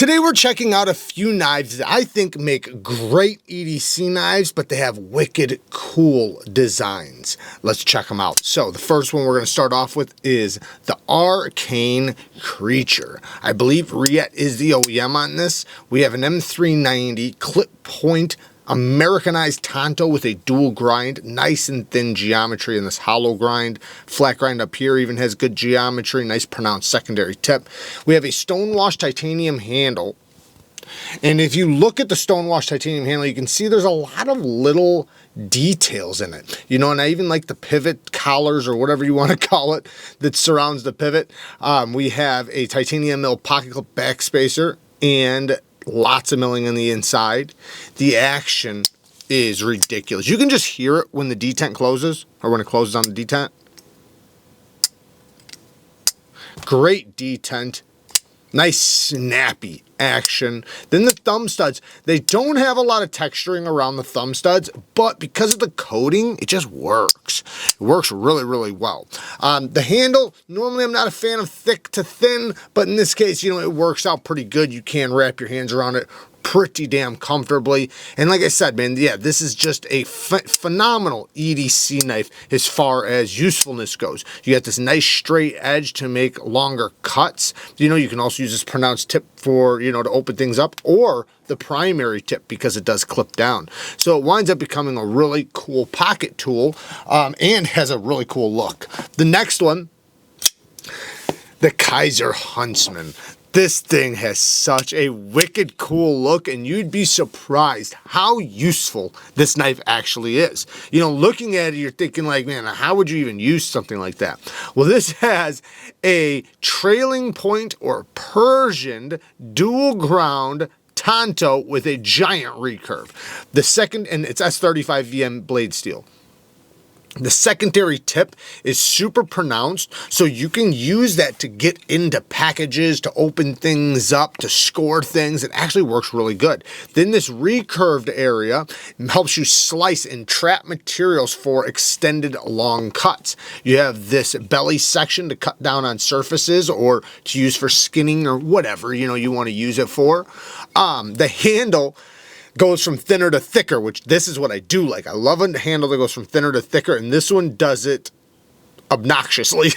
Today we're checking out a few knives that I think make great EDC knives, but they have wicked cool designs. Let's check them out. So the first one we're going to start off with is the ARCANE Creature. I believe Riet is the OEM on this. We have an M390 clip point Americanized tanto with a dual grind, nice and thin geometry in this hollow grind. Flat grind up here even has good geometry, nice pronounced secondary tip. We have a stonewashed titanium handle. And if you look at the stonewashed titanium handle, you can see there's a lot of little details in it. You know, and I even like the pivot collars or whatever you want to call it that surrounds the pivot. We have a titanium mill pocket clip back spacer and lots of milling on the inside. The action is ridiculous. You can just hear it when the detent closes, or when it closes on the detent. Great detent. Nice snappy action. Then the thumb studs, they don't have a lot of texturing around the thumb studs, but because of the coating, it just works. It works really, really well. The handle, normally I'm not a fan of thick to thin, but in this case, you know, it works out pretty good. You can wrap your hands around it pretty damn comfortably. And like I said, man, yeah, this is just a phenomenal EDC knife as far as usefulness goes. You got this nice straight edge to make longer cuts. You know, you can also use this pronounced tip for, you know, to open things up, or the primary tip because it does clip down. So it winds up becoming a really cool pocket tool and has a really cool look. The next one, the KIZER HUNTSMEN. This thing has such a wicked cool look, and you'd be surprised how useful this knife actually is. You know, looking at it, you're thinking like, man, how would you even use something like that? Well, this has a trailing point or Persian dual ground tanto with a giant recurve. The second, and it's S35 VM blade steel. The secondary tip is super pronounced, so you can use that to get into packages, to open things up, to score things. It actually works really good. Then this recurved area helps you slice and trap materials for extended long cuts. You have this belly section to cut down on surfaces or to use for skinning or whatever, you know, you want to use it for. The handle goes from thinner to thicker, which this is what I do like. I love a handle that goes from thinner to thicker, and this one does it obnoxiously.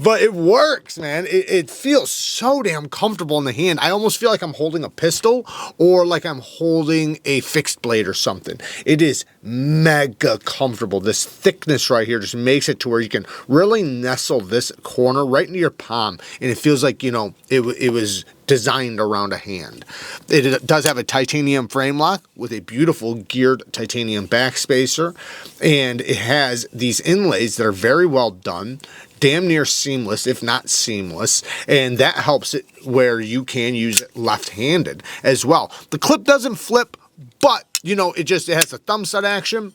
But it works, man. It feels so damn comfortable in the hand. I almost feel like I'm holding a pistol or like I'm holding a fixed blade or something. It is mega comfortable. This thickness right here just makes it to where you can really nestle this corner right into your palm, and it feels like, you know, it was designed around a hand. It does have a titanium frame lock with a beautiful geared titanium back spacer, and it has these inlays that are very well done, damn near seamless, if not seamless, and that helps it where you can use it left-handed as well. The clip doesn't flip, but you know, it has a thumb stud action.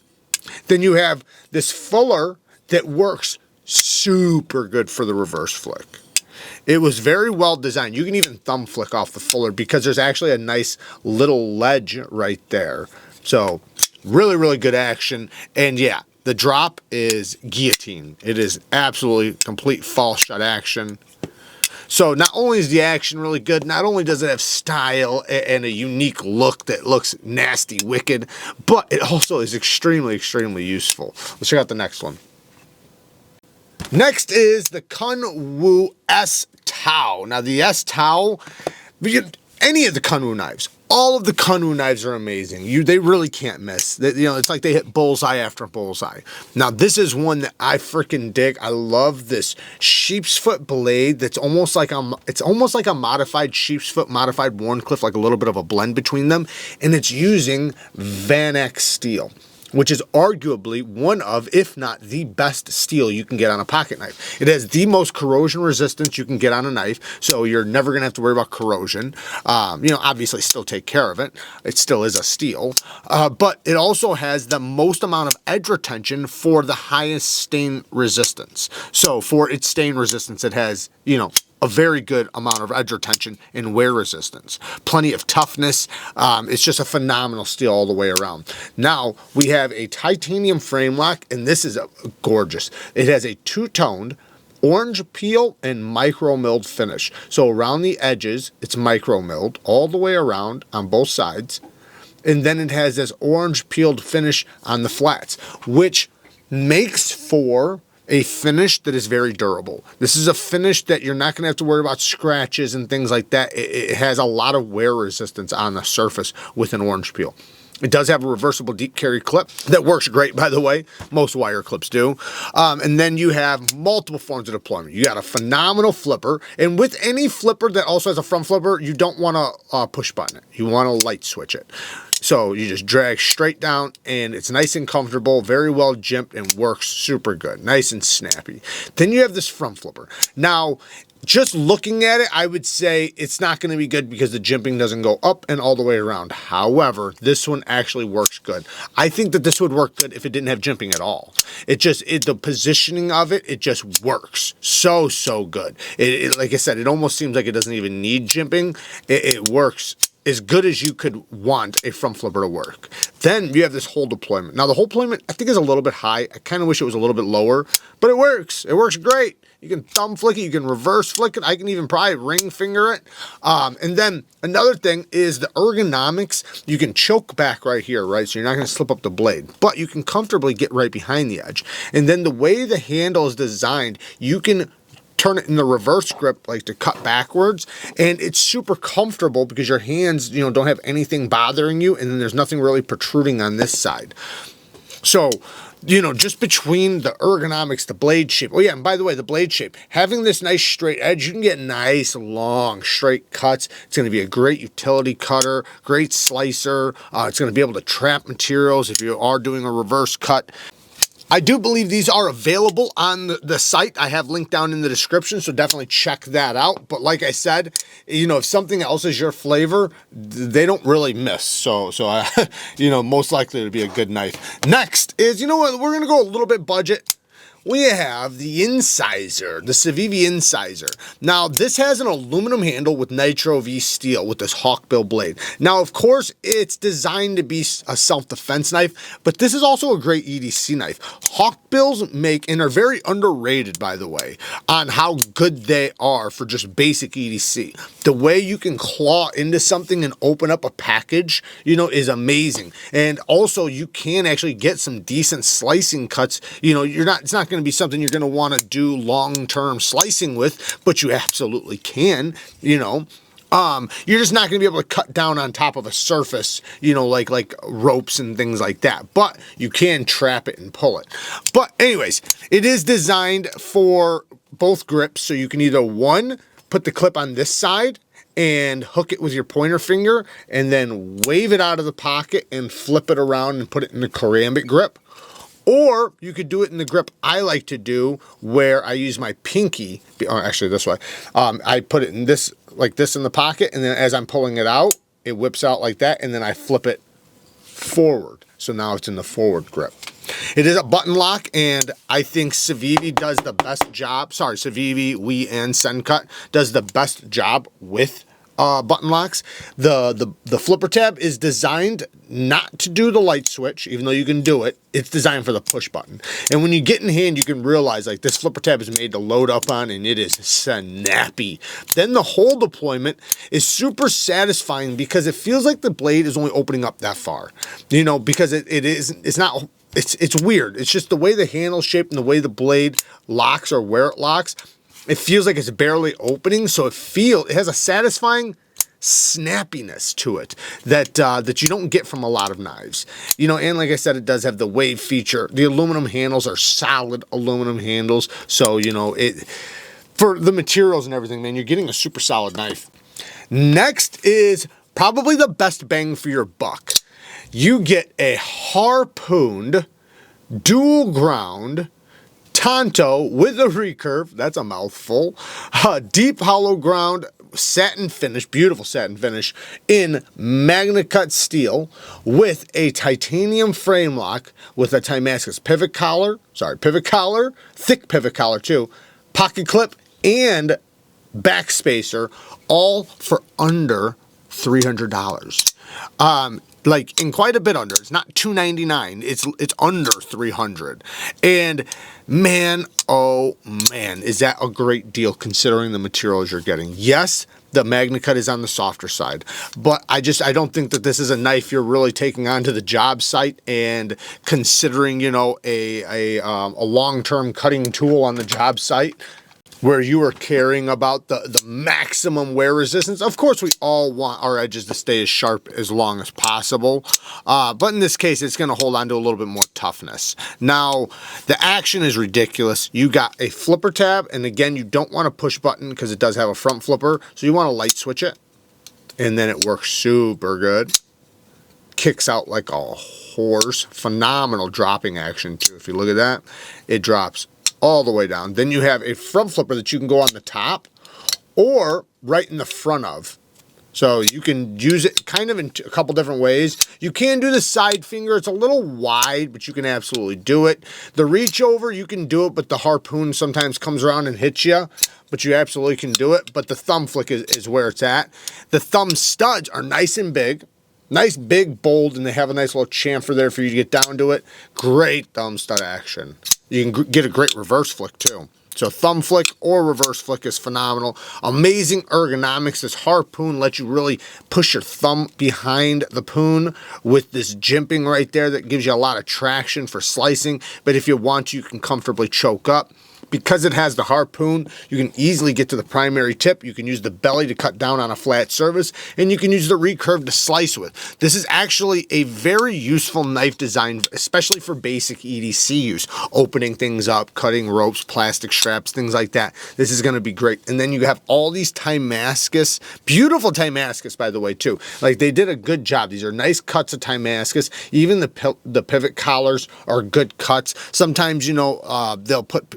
Then you have this fuller that works super good for the reverse flick. It was very well designed. You can even thumb flick off the fuller because there's actually a nice little ledge right there. So really, really good action. And yeah, the drop is guillotine. It is absolutely complete fall shut action. So not only is the action really good, not only does it have style and a unique look that looks nasty, wicked, but it also is extremely, extremely useful. Let's check out the next one. Next is the KUNWU S-Tau. Now the S-Tau, any of the KUNWU knives, all of the KUNWU knives are amazing. They really can't miss. You know, it's like they hit bullseye after bullseye. Now this is one that I freaking dig. I love this sheep's foot blade that's almost like a modified sheep's foot, modified Warncliffe, like a little bit of a blend between them, and it's using Vanex steel, which is arguably one of, if not the best steel you can get on a pocket knife. It has the most corrosion resistance you can get on a knife, so you're never gonna have to worry about corrosion. You know, obviously still take care of it. It still is a steel, but it also has the most amount of edge retention for the highest stain resistance. So for its stain resistance, it has, you know, a very good amount of edge retention and wear resistance. Plenty of toughness. It's just a phenomenal steel all the way around. Now, we have a titanium frame lock, and this is gorgeous. It has a two-toned orange peel and micro milled finish. So around the edges, it's micro milled all the way around on both sides. And then it has this orange peeled finish on the flats, which makes for a finish that is very durable. This is a finish that you're not gonna have to worry about scratches and things like that. It has a lot of wear resistance on the surface with an orange peel. It does have a reversible deep carry clip that works great, by the way. Most wire clips do. And then you have multiple forms of deployment. You got a phenomenal flipper, and with any flipper that also has a front flipper, you don't want to push button it. You want to light switch it. So you just drag straight down, and it's nice and comfortable, very well jimped, and works super good. Nice and snappy. Then you have this front flipper. Now, just looking at it, I would say it's not going to be good because the jimping doesn't go up and all the way around. However, this one actually works good. I think that this would work good if it didn't have jimping at all. The positioning of it, it just works so good. Like I said, it almost seems like it doesn't even need jimping. It works as good as you could want a front flipper to work. Then you have this whole deployment. Now the whole deployment I think is a little bit high. I kind of wish it was a little bit lower, but it works. It works great. You can thumb flick it, you can reverse flick it. I can even probably ring finger it. And then another thing is the ergonomics. You can choke back right here, right? So you're not gonna slip up the blade, but you can comfortably get right behind the edge. And then the way the handle is designed, you can turn it in the reverse grip, like to cut backwards, and it's super comfortable because your hands, don't have anything bothering you, and then there's nothing really protruding on this side. So, just between the ergonomics, the blade shape. Oh yeah, and by the way, the blade shape, having this nice straight edge, you can get nice, long, straight cuts. It's gonna be a great utility cutter, great slicer. It's gonna be able to trap materials if you are doing a reverse cut. I do believe these are available on the site. I have linked down in the description, so definitely check that out. But like I said, if something else is your flavor, they don't really miss. So most likely it'll be a good knife. Next is, what, we're gonna go a little bit budget. We have the Incisor, the Civivi Incisor. Now, this has an aluminum handle with Nitro V steel with this hawkbill blade. Now, of course, it's designed to be a self-defense knife, but this is also a great EDC knife. Hawkbills make, and are very underrated, by the way, on how good they are for just basic EDC. The way you can claw into something and open up a package, is amazing. And also, you can actually get some decent slicing cuts. It's not going to be something you're going to want to do long-term slicing with, but you absolutely can. You're just not going to be able to cut down on top of a surface, like ropes and things like that, but you can trap it and pull it. But anyways, it is designed for both grips, so you can either put the clip on this side and hook it with your pointer finger and then wave it out of the pocket and flip it around and put it in the karambit grip. Or you could do it in the grip I like to do, where I use my pinky, or actually this way. I put it in this, like this in the pocket, and then as I'm pulling it out, it whips out like that, and then I flip it forward. So now it's in the forward grip. It is a button lock, and I think Civivi does the best job. Sorry, Civivi, WE, and Sencut does the best job with button locks. The flipper tab is designed not to do the light switch, even though you can do it. It's designed for the push button. And when you get in hand, you can realize like this flipper tab is made to load up on, and it is snappy. Then the whole deployment is super satisfying because it feels like the blade is only opening up that far. Because it's weird. It's just the way the handle's shaped and the way the blade locks or where it locks. It feels like it's barely opening, so it has a satisfying snappiness to it that you don't get from a lot of knives. And like I said, it does have the wave feature. The aluminum handles are solid aluminum handles, so for the materials and everything, man, you're getting a super solid knife. Next is probably the best bang for your buck. You get a harpooned dual ground Tonto with a recurve, that's a mouthful, deep hollow ground satin finish, beautiful satin finish in Magna Cut steel with a titanium frame lock with a Damascus pivot collar, thick pivot collar too, pocket clip, and back spacer, all for under $300. like in quite a bit under. It's not $299. It's under $300. And man, oh man, is that a great deal considering the materials you're getting. Yes, the MagnaCut is on the softer side, but I don't think that this is a knife you're really taking onto the job site and considering, you know, a long-term cutting tool on the job site, where you are caring about the maximum wear resistance. Of course, we all want our edges to stay as sharp as long as possible, but in this case, it's going to hold on to a little bit more toughness. Now, the action is ridiculous. You got a flipper tab, and again, you don't want a push button because it does have a front flipper, so you want to light switch it, and then it works super good. Kicks out like a horse. Phenomenal dropping action, too. If you look at that, it drops all the way down. Then you have a front flipper that you can go on the top or right in the front of. So you can use it kind of in a couple different ways. You can do the side finger. It's a little wide, but you can absolutely do it. The reach over, you can do it, but the harpoon sometimes comes around and hits you, but you absolutely can do it. But the thumb flick is where it's at. The thumb studs are nice and big. Nice, big, bold, and they have a nice little chamfer there for you to get down to it. Great thumb stud action. You can get a great reverse flick too. So thumb flick or reverse flick is phenomenal. Amazing ergonomics. This harpoon lets you really push your thumb behind the poon with this jimping right there that gives you a lot of traction for slicing. But if you want to, you can comfortably choke up. Because it has the harpoon, you can easily get to the primary tip. You can use the belly to cut down on a flat surface, and you can use the recurve to slice with. This is actually a very useful knife design, especially for basic EDC use. Opening things up, cutting ropes, plastic straps, things like that. This is going to be great. And then you have all these Timascus, beautiful Timascus, by the way, too. Like, they did a good job. These are nice cuts of Timascus. Even the pivot collars are good cuts. Sometimes, you know, they'll put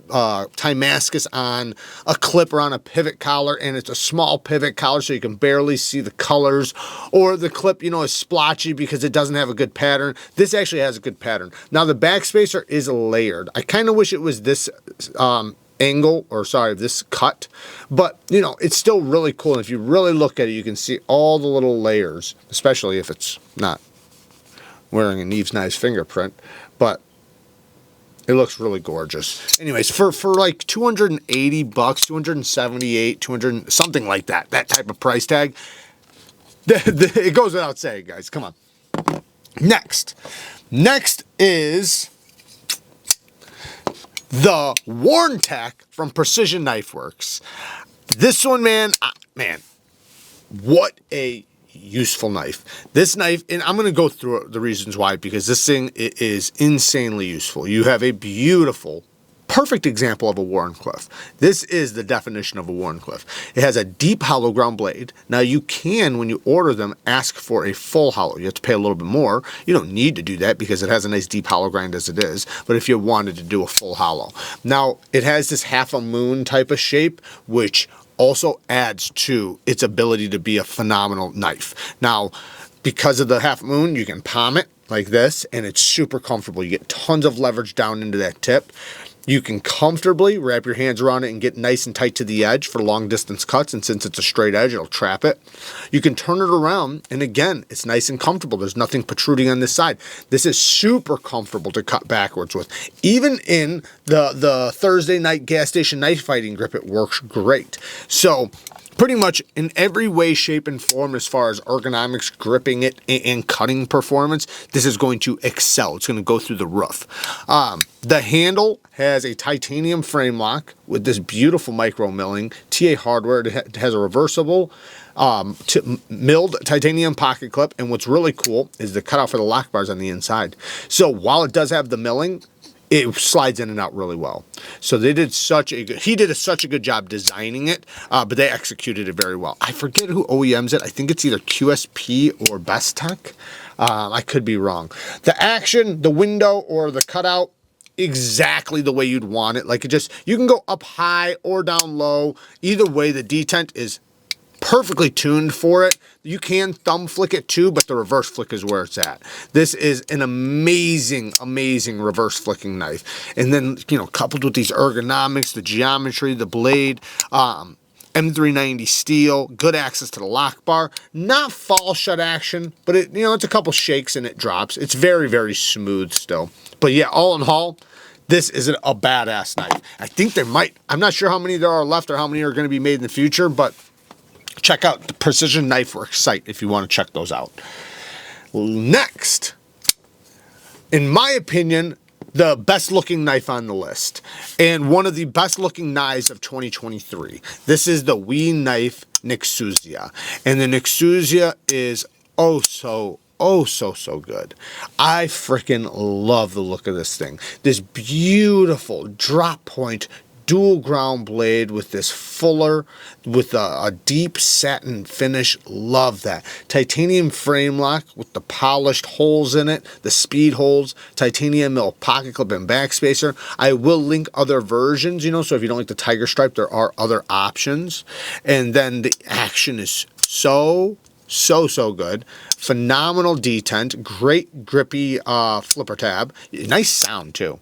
Timascus on a clip or on a pivot collar, and it's a small pivot collar so you can barely see the colors, or the clip, you know, is splotchy because it doesn't have a good pattern. This actually has a good pattern. Now the backspacer is layered. I kind of wish it was this angle, or sorry, this cut, but you know, it's still really cool. And if you really look at it, you can see all the little layers, especially if it's not wearing a NEEVESKNIVES fingerprint, but it looks really gorgeous. Anyways, for like 280 bucks, 278, 200, something like that type of price tag, it goes without saying, guys. Come on. Next is the WarnTech from Precision Knife Works. This one, man, what a useful knife. This knife, and I'm going to go through the reasons why, because this thing is insanely useful. You have a beautiful, perfect example of a Wharncliffe. This is the definition of a Wharncliffe. It has a deep hollow ground blade. Now you can, when you order them, ask for a full hollow. You have to pay a little bit more. You don't need to do that because it has a nice deep hollow grind as it is, but if you wanted to do a full hollow. Now it has this half a moon type of shape, which also adds to its ability to be a phenomenal knife. Now, because of the half moon, you can palm it like this, and it's super comfortable. You get tons of leverage down into that tip. You can comfortably wrap your hands around it and get nice and tight to the edge for long distance cuts, and since it's a straight edge, it'll trap it. You can turn it around, and again, it's nice and comfortable. There's nothing protruding on this side. This is super comfortable to cut backwards with. Even in the Thursday night gas station knife fighting grip, it works great. So pretty much in every way, shape, and form as far as ergonomics, gripping it, and cutting performance, this is going to excel. It's going to go through the roof. The handle has a titanium frame lock with this beautiful micro milling. TA hardware. It has a reversible milled titanium pocket clip, and what's really cool is the cutout for the lock bars on the inside. So while it does have the milling, it slides in and out really well. So they did such a good job designing it, but they executed it very well. I forget who OEMs it. I think it's either QSP or Best Tech. I could be wrong. The action, the window, or the cutout, exactly the way you'd want it. Like, you can go up high or down low. Either way, the detent is perfectly tuned for it. You can thumb flick it too, but the reverse flick is where it's at. This is an amazing, amazing reverse flicking knife. And then, you know, coupled with these ergonomics, the geometry, the blade, M390 steel, good access to the lock bar, not fall shut action, but it, you know, it's a couple shakes and it drops. It's very, very smooth still. But yeah, all in all, this is a badass knife. I think there might, I'm not sure how many there are left or how many are going to be made in the future, but check out the Precision Knife Works site if you want to check those out. Next, in my opinion, the best looking knife on the list, and one of the best looking knives of 2023. This is the WE Knife Nixuzia, and the Nixuzia is so good. I freaking love the look of this thing. This beautiful drop point dual ground blade with this fuller, with a deep satin finish. Love that. Titanium frame lock with the polished holes in it, the speed holes, titanium mill pocket clip and backspacer. I will link other versions, you know, so if you don't like the tiger stripe, there are other options. And then the action is so good. Phenomenal detent, great grippy flipper tab, nice sound too.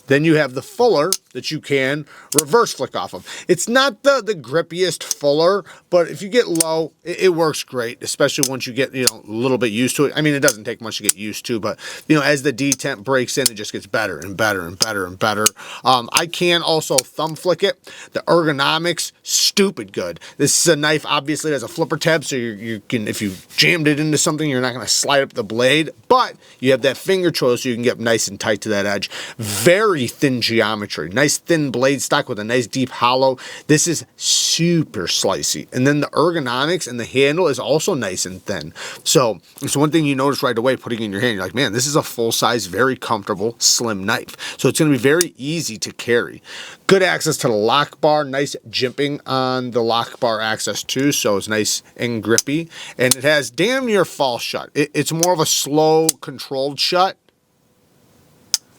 Then you have the fuller that you can reverse flick off of. It's not the grippiest fuller, but if you get low, it works great, especially once you get, you know, a little bit used to it. I mean, it doesn't take much to get used to, but, you know, as the detent breaks in, it just gets better and better and better and better. I can also thumb flick it. The ergonomics, stupid good. This is a knife, obviously, it has a flipper tab, so you can, if you jammed it into something, you're not going to slide up the blade, but you have that finger choice so you can get nice and tight to that edge. Very thin geometry, nice thin blade stock with a nice deep hollow. This is super slicey, and then the ergonomics and the handle is also nice and thin. So it's one thing you notice right away putting it in your hand. You're like, man, this is a full size, very comfortable, slim knife. So it's going to be very easy to carry. Good access to the lock bar, nice jimping on the lock bar access too, so it's nice and grippy, and it has damn near fall shut. It's more of a slow, controlled shut,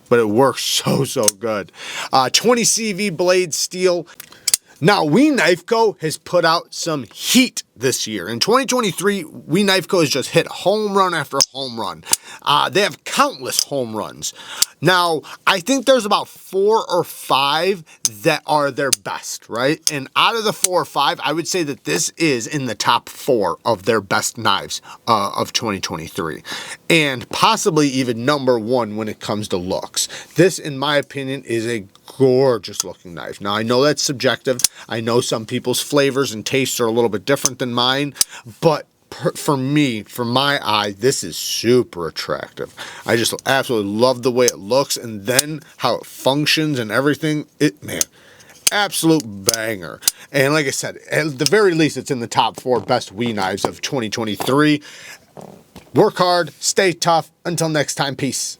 but it works so good. 20 CV blade steel. Now, WE Knife Co. has put out some heat this year. In 2023, WE Knife Co. has just hit home run after home run. They have countless home runs. Now, I think there's about 4 or 5 that are their best, right? And out of the 4 or 5, I would say that this is in the top 4 of their best knives of 2023. And possibly even number 1 when it comes to looks. This, in my opinion, is a gorgeous looking knife. Now, I know that's subjective. I know some people's flavors and tastes are a little bit different than mine, but for me, for my eye, this is super attractive. I just absolutely love the way it looks, and then how it functions and everything. Man, absolute banger. And like I said, at the very least, it's in the top 4 best WE knives of 2023. Work hard, stay tough. Until next time, peace.